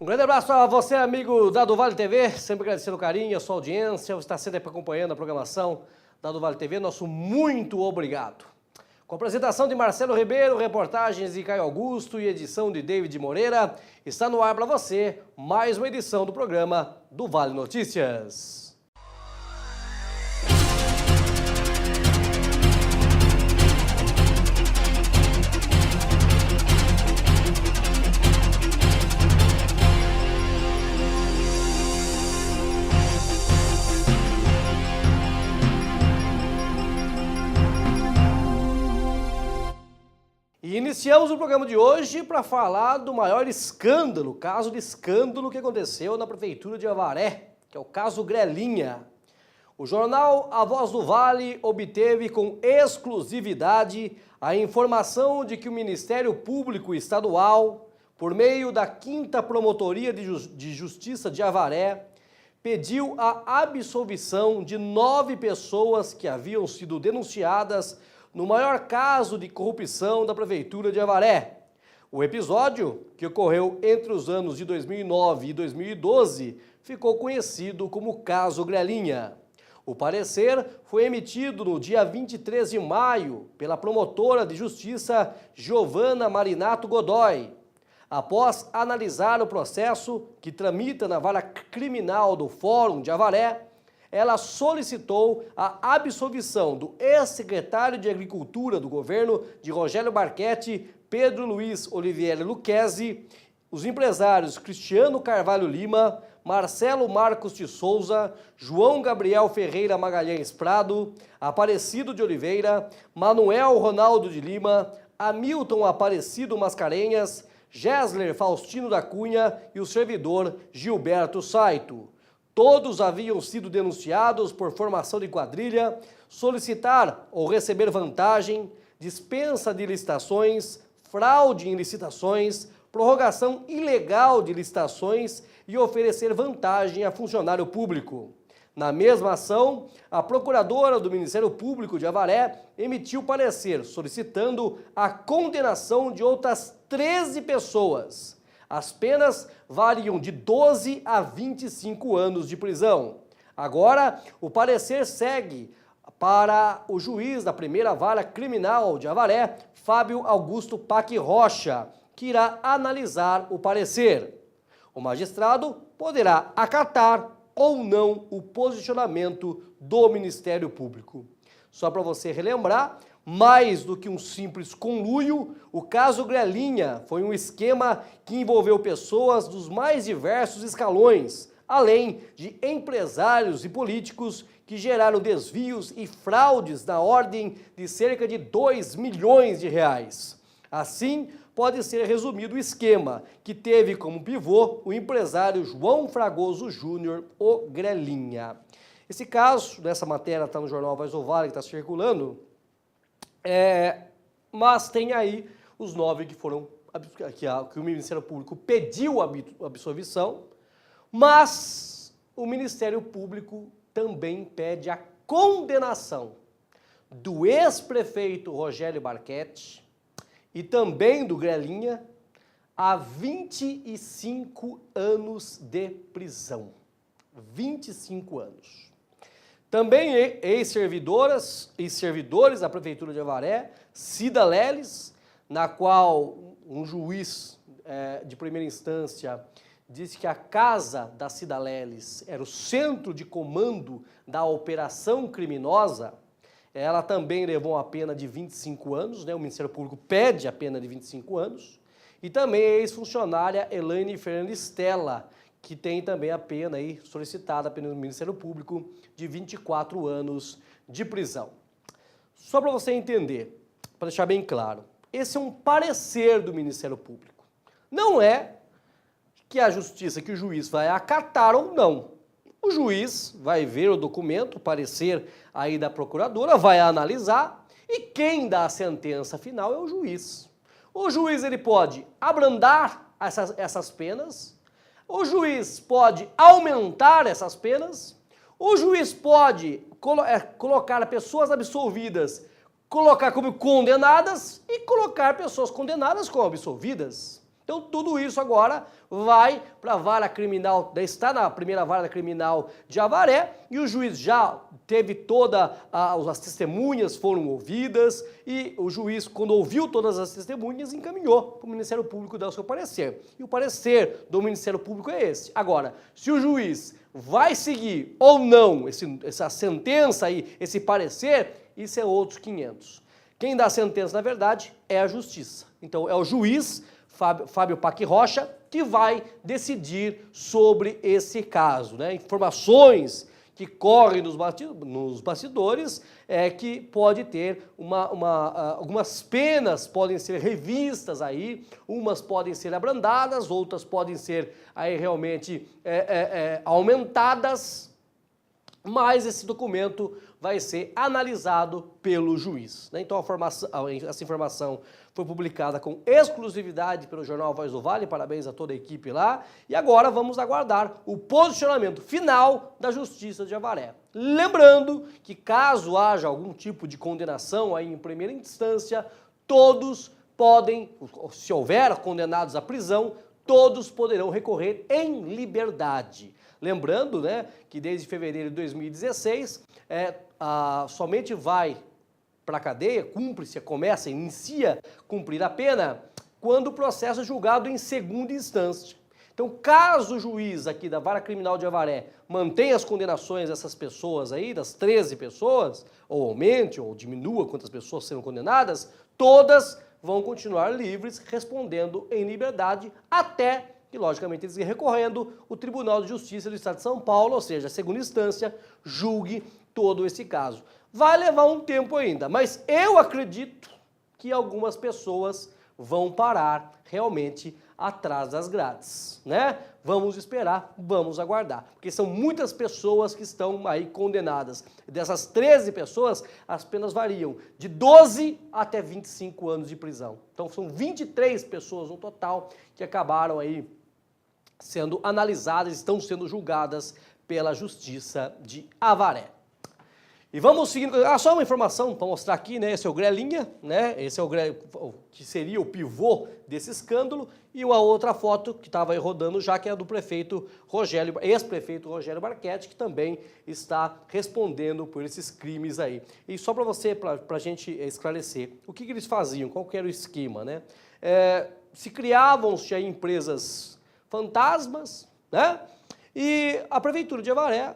Um grande abraço a você, amigo da do Vale TV, sempre agradecendo o carinho, a sua audiência, você está sempre acompanhando a programação da do Vale TV, nosso muito obrigado. Com a apresentação de Marcelo Ribeiro, reportagens de Caio Augusto e edição de David Moreira, está no ar para você mais uma edição do programa do Vale Notícias. E iniciamos o programa de hoje para falar do maior escândalo, caso de escândalo que aconteceu na Prefeitura de Avaré, que é o caso Grelinha. O jornal A Voz do Vale obteve com exclusividade a informação de que o Ministério Público Estadual, por meio da 5ª Promotoria de Justiça de Avaré, pediu a absolvição de 9 pessoas que haviam sido denunciadas no maior caso de corrupção da Prefeitura de Avaré. O episódio, que ocorreu entre os anos de 2009 e 2012, ficou conhecido como Caso Grelinha. O parecer foi emitido no dia 23 de maio pela promotora de justiça Giovana Marinato Godoy. Após analisar o processo que tramita na vara criminal do Fórum de Avaré, ela solicitou a absolvição do ex-secretário de Agricultura do governo de Rogério Barchetti, Pedro Luiz Olivieri Lucchesi, os empresários Cristiano Carvalho Lima, Marcelo Marcos de Souza, João Gabriel Ferreira Magalhães Prado, Aparecido de Oliveira, Manuel Ronaldo de Lima, Hamilton Aparecido Mascarenhas, Gessler Faustino da Cunha e o servidor Gilberto Saito. Todos haviam sido denunciados por formação de quadrilha, solicitar ou receber vantagem, dispensa de licitações, fraude em licitações, prorrogação ilegal de licitações e oferecer vantagem a funcionário público. Na mesma ação, a procuradora do Ministério Público de Avaré emitiu parecer solicitando a condenação de outras 13 pessoas. As penas variam de 12 a 25 anos de prisão. Agora, o parecer segue para o juiz da primeira vara criminal de Avaré, Fábio Augusto Paque Rocha, que irá analisar o parecer. O magistrado poderá acatar ou não o posicionamento do Ministério Público. Só para você relembrar, mais do que um simples conluio, o caso Grelinha foi um esquema que envolveu pessoas dos mais diversos escalões, além de empresários e políticos que geraram desvios e fraudes na ordem de cerca de 2 milhões de reais. Assim, pode ser resumido o esquema, que teve como pivô o empresário João Fragoso Júnior, o Grelinha. Esse caso, dessa matéria está no jornal A Voz do Vale, que está circulando, mas tem aí os 9 que foram, que o Ministério Público pediu a absolvição, mas o Ministério Público também pede a condenação do ex-prefeito Rogério Barchetti e também do Grelinha a 25 anos de prisão. 25 anos. Também ex-servidoras e servidores da Prefeitura de Avaré, Cida Leles, na qual um juiz de primeira instância disse que a casa da Cida Leles era o centro de comando da operação criminosa. Ela também levou a pena de 25 anos, né? O Ministério Público pede a pena de 25 anos. E também a ex-funcionária Elaine Fernandes Stella, que tem também a pena aí solicitada pelo Ministério Público de 24 anos de prisão. Só para você entender, para deixar bem claro, esse é um parecer do Ministério Público. Não é que a justiça, que o juiz vai acatar ou não. O juiz vai ver o documento, o parecer aí da procuradora, vai analisar e quem dá a sentença final é o juiz. O juiz ele pode abrandar essas penas, o juiz pode aumentar essas penas, o juiz pode colocar pessoas absolvidas, colocar como condenadas e colocar pessoas condenadas como absolvidas. Então, tudo isso agora vai para a vara criminal, está na primeira vara criminal de Avaré, e o juiz já teve as testemunhas foram ouvidas, e o juiz, quando ouviu todas as testemunhas, encaminhou para o Ministério Público dar o seu parecer. E o parecer do Ministério Público é esse. Agora, se o juiz vai seguir ou não essa sentença aí, esse parecer, isso é outros 500. Quem dá a sentença, na verdade, é a Justiça. Então, é o juiz Fábio Paque Rocha que vai decidir sobre esse caso, né? Informações que correm nos bastidores que pode ter algumas penas podem ser revistas aí, umas podem ser abrandadas, outras podem ser aí realmente aumentadas, mas esse documento vai ser analisado pelo juiz, né? Então essa informação foi publicada com exclusividade pelo jornal Voz do Vale, parabéns a toda a equipe lá, e agora vamos aguardar o posicionamento final da Justiça de Avaré. Lembrando que caso haja algum tipo de condenação aí em primeira instância, todos podem, se houver condenados à prisão, todos poderão recorrer em liberdade. Lembrando, né, que desde fevereiro de 2016, somente vai para a cadeia, inicia a cumprir a pena, quando o processo é julgado em segunda instância. Então, caso o juiz aqui da Vara Criminal de Avaré mantenha as condenações dessas pessoas aí, das 13 pessoas, ou aumente, ou diminua quantas pessoas serão condenadas, todas vão continuar livres, respondendo em liberdade, até que, logicamente, eles recorrendo, o Tribunal de Justiça do Estado de São Paulo, ou seja, a segunda instância, julgue todo esse caso. Vai levar um tempo ainda, mas eu acredito que algumas pessoas vão parar realmente atrás das grades, né? Vamos esperar, vamos aguardar, porque são muitas pessoas que estão aí condenadas. Dessas 13 pessoas, as penas variam de 12 até 25 anos de prisão. Então são 23 pessoas no total que acabaram aí sendo analisadas, estão sendo julgadas pela Justiça de Avaré. E vamos seguindo, só uma informação para mostrar aqui, né? Esse é o Grelinha, né? Esse é o que seria o pivô desse escândalo, e uma outra foto que estava aí rodando já, que é do prefeito Rogério, ex-prefeito Rogério Barchetti, que também está respondendo por esses crimes aí. E só para a gente esclarecer, o que eles faziam, qual que era o esquema, né? Se criavam-se aí empresas fantasmas, né? E a prefeitura de Avaré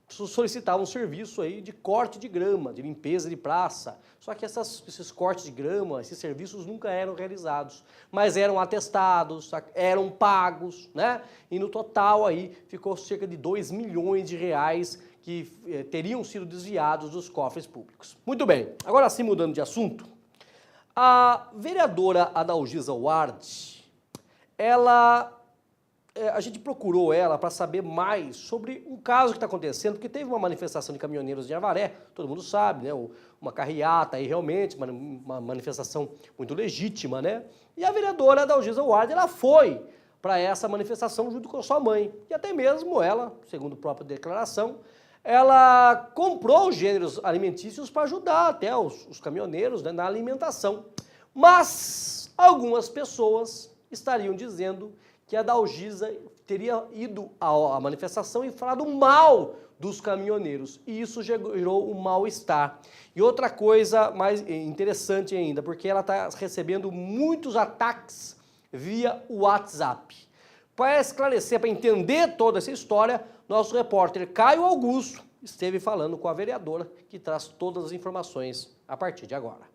solicitava um serviço aí de corte de grama, de limpeza de praça. Só que esses cortes de grama, esses serviços nunca eram realizados, mas eram atestados, eram pagos, né? E no total aí ficou cerca de 2 milhões de reais que teriam sido desviados dos cofres públicos. Muito bem, agora sim, mudando de assunto, a vereadora Adalgisa Ward, a gente procurou ela para saber mais sobre um caso que está acontecendo, porque teve uma manifestação de caminhoneiros de Avaré, todo mundo sabe, né? Uma carreata aí realmente, uma manifestação muito legítima, né? E a vereadora Adalgisa Ward, ela foi para essa manifestação junto com a sua mãe, e até mesmo ela, segundo a própria declaração, ela comprou os gêneros alimentícios para ajudar até os caminhoneiros, né, na alimentação. Mas algumas pessoas estariam dizendo que a Adalgisa teria ido à manifestação e falado mal dos caminhoneiros, e isso gerou um mal-estar. E outra coisa mais interessante ainda, porque ela está recebendo muitos ataques via WhatsApp. Para esclarecer, para entender toda essa história, nosso repórter Caio Augusto esteve falando com a vereadora, que traz todas as informações a partir de agora.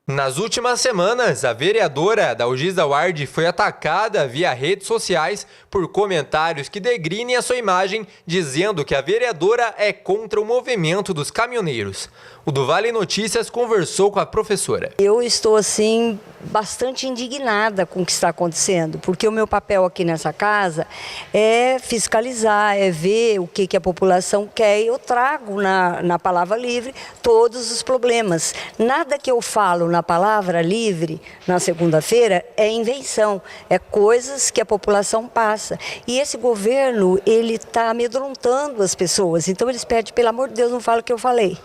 Nas últimas semanas, a vereadora Adalgisa Ward foi atacada via redes sociais por comentários que degrinem a sua imagem, dizendo que a vereadora é contra o movimento dos caminhoneiros. O do Vale Notícias conversou com a professora. Eu estou, assim, bastante indignada com o que está acontecendo, porque o meu papel aqui nessa casa é fiscalizar, é ver o que a população quer, e eu trago na palavra livre todos os problemas. Nada que eu falo na palavra livre, na segunda-feira, é invenção, é coisas que a população passa. E esse governo, ele está amedrontando as pessoas, então eles pedem, pelo amor de Deus, não fala o que eu falei.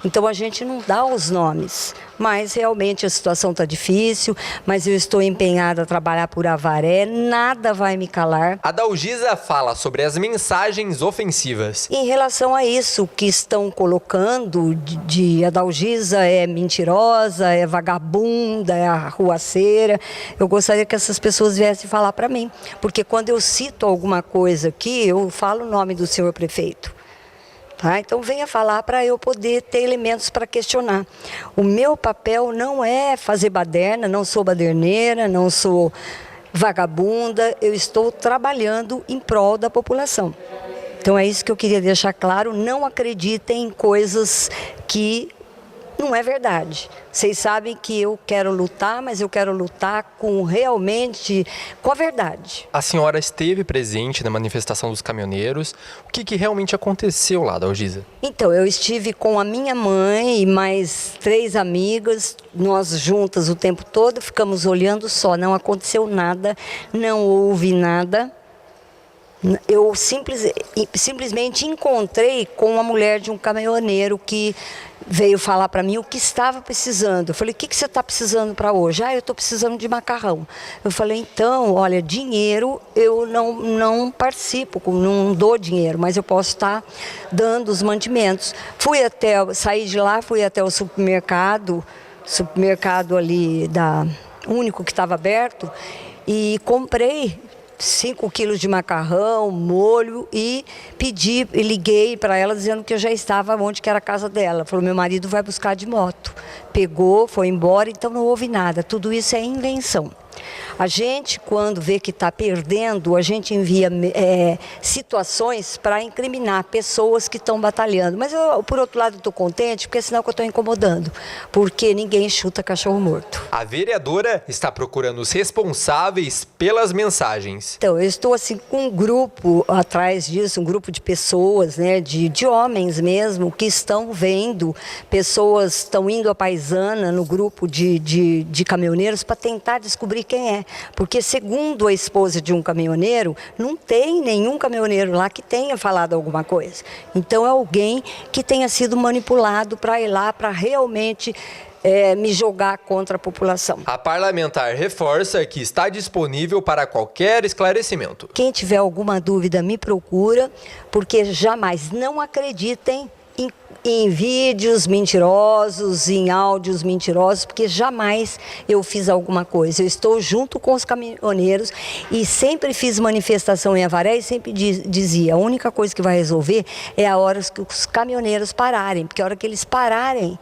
Então a gente não dá os nomes, mas realmente a situação está difícil, mas eu estou empenhada a trabalhar por Avaré, nada vai me calar. A Dalgisa fala sobre as mensagens ofensivas. Em relação a isso que estão colocando, a Dalgisa é mentirosa, é vagabunda, é arruaceira, eu gostaria que essas pessoas viessem falar para mim, porque quando eu cito alguma coisa aqui, eu falo o nome do senhor prefeito. Tá? Então venha falar para eu poder ter elementos para questionar. O meu papel não é fazer baderna, não sou baderneira, não sou vagabunda, eu estou trabalhando em prol da população. Então é isso que eu queria deixar claro, não acreditem em coisas que não é verdade. Vocês sabem que eu quero lutar, mas eu quero lutar realmente com a verdade. A senhora esteve presente na manifestação dos caminhoneiros. O que realmente aconteceu lá, Dalgisa? Então, eu estive com a minha mãe e mais 3 amigas, nós juntas o tempo todo, ficamos olhando só, não aconteceu nada, não houve nada. Eu simplesmente encontrei com uma mulher de um caminhoneiro que veio falar para mim o que estava precisando. Eu falei, o que você está precisando para hoje? Eu estou precisando de macarrão. Eu falei, então, olha, dinheiro eu não participo, não dou dinheiro, mas eu posso estar dando os mantimentos. Saí de lá, fui até o supermercado ali, único que estava aberto, e comprei 5 quilos de macarrão, molho e liguei para ela dizendo que eu já estava onde que era a casa dela. Falou, meu marido vai buscar de moto. Pegou, foi embora, então não houve nada. Tudo isso é invenção. A gente, quando vê que está perdendo, a gente envia situações para incriminar pessoas que estão batalhando. Mas eu, por outro lado, estou contente, porque senão eu estou incomodando. Porque ninguém chuta cachorro morto. A vereadora está procurando os responsáveis pelas mensagens. Então, eu estou assim com um grupo atrás disso, um grupo de pessoas, né, de homens mesmo, que estão vendo, pessoas estão indo à Paisana no grupo de caminhoneiros para tentar descobrir quem é. Porque, segundo a esposa de um caminhoneiro, não tem nenhum caminhoneiro lá que tenha falado alguma coisa. Então, é alguém que tenha sido manipulado para ir lá, para realmente me jogar contra a população. A parlamentar reforça que está disponível para qualquer esclarecimento. Quem tiver alguma dúvida, me procura, porque jamais, não acreditem em vídeos mentirosos, em áudios mentirosos, porque jamais eu fiz alguma coisa. Eu estou junto com os caminhoneiros e sempre fiz manifestação em Avaré e sempre dizia, a única coisa que vai resolver é a hora que os caminhoneiros pararem, porque a hora que eles pararem,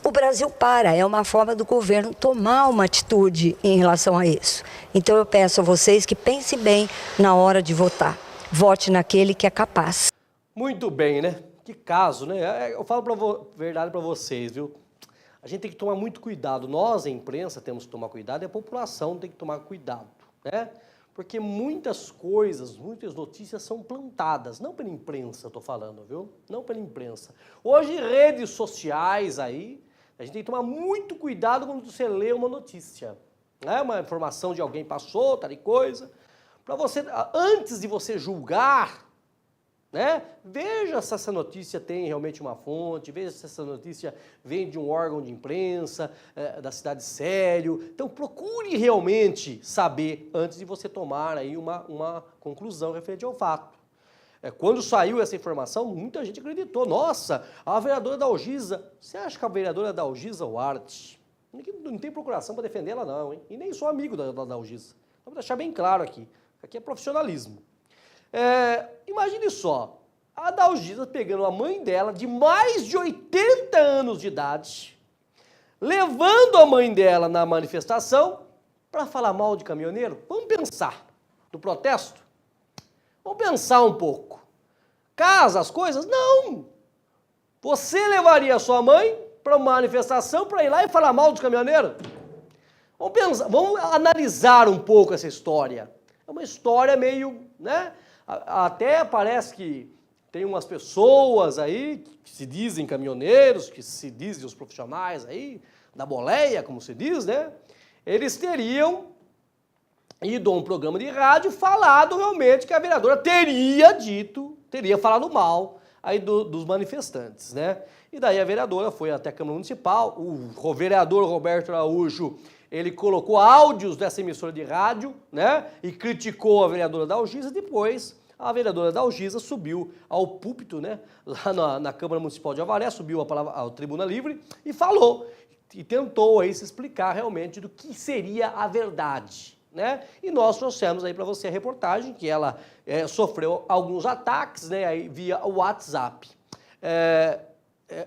o Brasil para, é uma forma do governo tomar uma atitude em relação a isso. Então eu peço a vocês que pensem bem na hora de votar. Vote naquele que é capaz. Muito bem, né? Que caso, né? Eu falo verdade para vocês, viu? A gente tem que tomar muito cuidado. Nós, a imprensa, temos que tomar cuidado e a população tem que tomar cuidado, né? Porque muitas coisas, muitas notícias são plantadas, não pela imprensa, eu tô falando, viu? Não pela imprensa. Hoje, redes sociais aí, a gente tem que tomar muito cuidado quando você lê uma notícia, né? Uma informação de alguém passou, tal e coisa. Para você, antes de você julgar, né? Veja se essa notícia tem realmente uma fonte, veja se essa notícia vem de um órgão de imprensa, da cidade sério. Então procure realmente saber antes de você tomar aí uma conclusão referente ao fato. Quando saiu essa informação, muita gente acreditou. Nossa, a vereadora Dalgisa, você acha que a vereadora Dalgisa Ward, não tem procuração para defender ela não, hein? E nem sou amigo da Dalgisa. Vamos deixar bem claro aqui. Aqui é profissionalismo. Imagine só, a Dalgisa pegando a mãe dela de mais de 80 anos de idade, levando a mãe dela na manifestação para falar mal de caminhoneiro. Vamos pensar no protesto? Vamos pensar um pouco. Casa as coisas? Não! Você levaria a sua mãe para uma manifestação para ir lá e falar mal dos caminhoneiros? Vamos pensar, vamos analisar um pouco essa história. É uma história meio, né? Até parece que tem umas pessoas aí que se dizem caminhoneiros, que se dizem os profissionais aí, da boleia, como se diz, né? Eles teriam ido a um programa de rádio falado realmente que a vereadora teria falado mal aí dos manifestantes, né? E daí a vereadora foi até a Câmara Municipal, o vereador Roberto Araújo, ele colocou áudios dessa emissora de rádio, né? E criticou a vereadora Dalgisa. Depois, a vereadora Dalgisa subiu ao púlpito, né? Lá na Câmara Municipal de Avaré, subiu ao Tribuna Livre e falou, e tentou aí se explicar realmente do que seria a verdade, né? E nós trouxemos aí para você a reportagem que ela sofreu alguns ataques, né? Aí via o WhatsApp.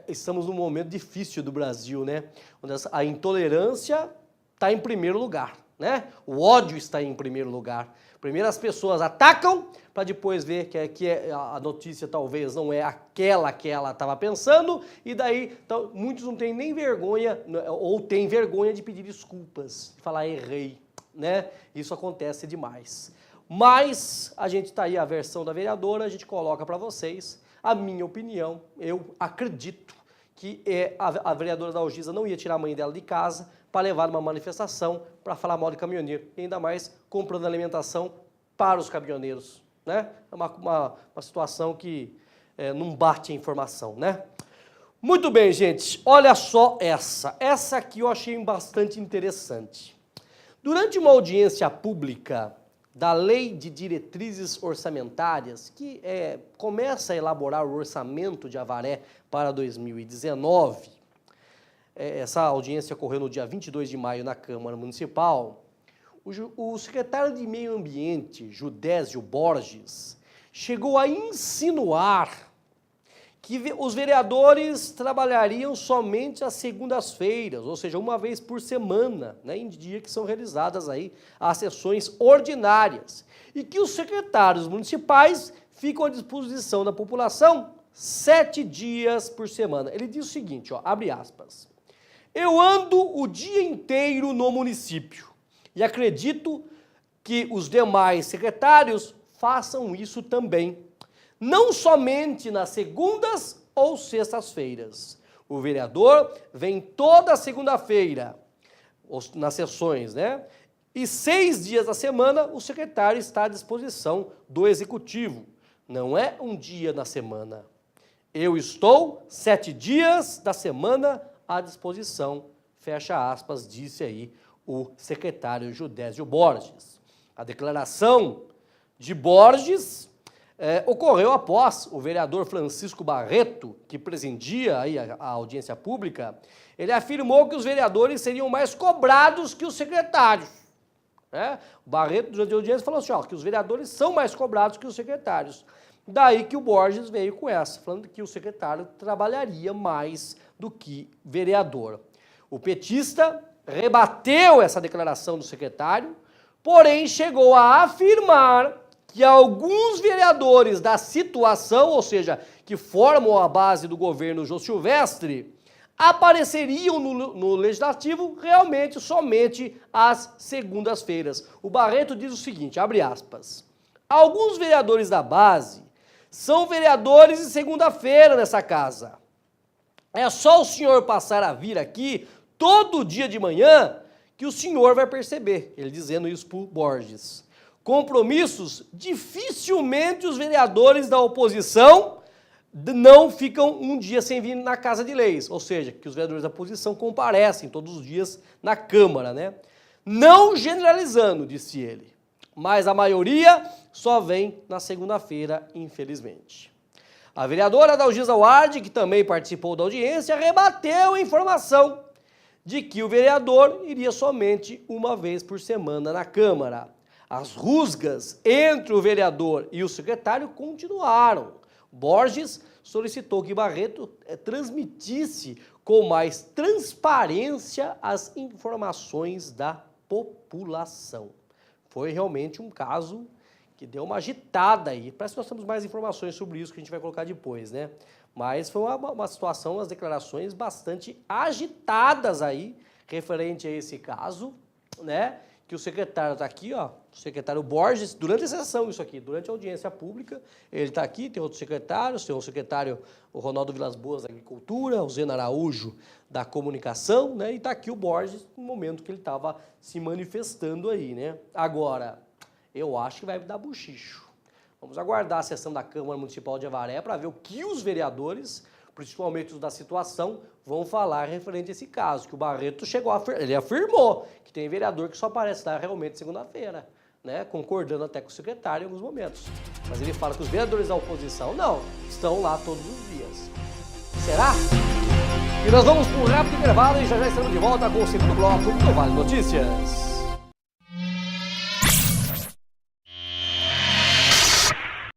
Estamos num momento difícil do Brasil, né? Onde a intolerância está em primeiro lugar, né? O ódio está em primeiro lugar. Primeiro as pessoas atacam para depois ver que a notícia talvez não é aquela que ela estava pensando e daí então, muitos não têm nem vergonha ou têm vergonha de pedir desculpas, de falar errei, né? Isso acontece demais. Mas a gente está aí a versão da vereadora, a gente coloca para vocês. A minha opinião, eu acredito que a vereadora Dalgisa não ia tirar a mãe dela de casa para levar uma manifestação para falar mal de caminhoneiro, e ainda mais comprando alimentação para os caminhoneiros, né? É uma situação que não bate a informação, né? Muito bem, gente, olha só essa aqui eu achei bastante interessante. Durante uma audiência pública da Lei de Diretrizes Orçamentárias, que começa a elaborar o orçamento de Avaré para 2019, essa audiência ocorreu no dia 22 de maio na Câmara Municipal, o secretário de Meio Ambiente, Judésio Borges, chegou a insinuar que os vereadores trabalhariam somente às segundas-feiras, ou seja, uma vez por semana, né, em dia que são realizadas aí as sessões ordinárias, e que os secretários municipais ficam à disposição da população 7 dias por semana. Ele diz o seguinte, ó, abre aspas, eu ando o dia inteiro no município e acredito que os demais secretários façam isso também. Não somente nas segundas ou sextas-feiras. O vereador vem toda segunda-feira, nas sessões, né? E 6 dias da semana, o secretário está à disposição do executivo. Não é um dia na semana. Eu estou 7 dias da semana à disposição, fecha aspas, disse aí o secretário Judésio Borges. A declaração de Borges ocorreu após o vereador Francisco Barreto, que presidia aí a audiência pública, ele afirmou que os vereadores seriam mais cobrados que os secretários. Né? O Barreto, durante a audiência, falou assim, ó, que os vereadores são mais cobrados que os secretários. Daí que o Borges veio com essa, falando que o secretário trabalharia mais do que vereador. O petista rebateu essa declaração do secretário, porém chegou a afirmar que alguns vereadores da situação, ou seja, que formam a base do governo Jô Silvestre, apareceriam no Legislativo realmente somente às segundas-feiras. O Barreto diz o seguinte, abre aspas, alguns vereadores da base são vereadores de segunda-feira nessa casa. É só o senhor passar a vir aqui todo dia de manhã que o senhor vai perceber. Ele dizendo isso para o Borges. Compromissos, dificilmente os vereadores da oposição não ficam um dia sem vir na Casa de Leis, ou seja, que os vereadores da oposição comparecem todos os dias na Câmara, né? Não generalizando, disse ele, mas a maioria só vem na segunda-feira, infelizmente. A vereadora Dalgisa Ward, que também participou da audiência, rebateu a informação de que o vereador iria somente uma vez por semana na Câmara. As rusgas entre o vereador e o secretário continuaram. Borges solicitou que Barreto transmitisse com mais transparência as informações da população. Foi realmente um caso que deu uma agitada aí. Parece que nós temos mais informações sobre isso que a gente vai colocar depois, né? Mas foi uma situação, umas declarações bastante agitadas aí, referente a esse caso, né? Que o secretário está aqui, ó, o secretário Borges, durante a sessão isso aqui, durante a audiência pública, ele está aqui, tem outros secretários, tem o secretário o Ronaldo Vilas Boas da Agricultura, o Zeno Araújo da Comunicação, né? E está aqui o Borges no momento que ele estava se manifestando aí, né? Agora, eu acho que vai dar bochicho. Vamos aguardar a sessão da Câmara Municipal de Avaré para ver o que os vereadores, principalmente os da situação, vão falar referente a esse caso, que o Barreto ele afirmou que tem vereador que só aparece lá realmente segunda-feira, né, concordando até com o secretário em alguns momentos. Mas ele fala que os vereadores da oposição, não, estão lá todos os dias. Será? E nós vamos para um rápido intervalo e já estamos de volta com o segundo bloco do Vale Notícias.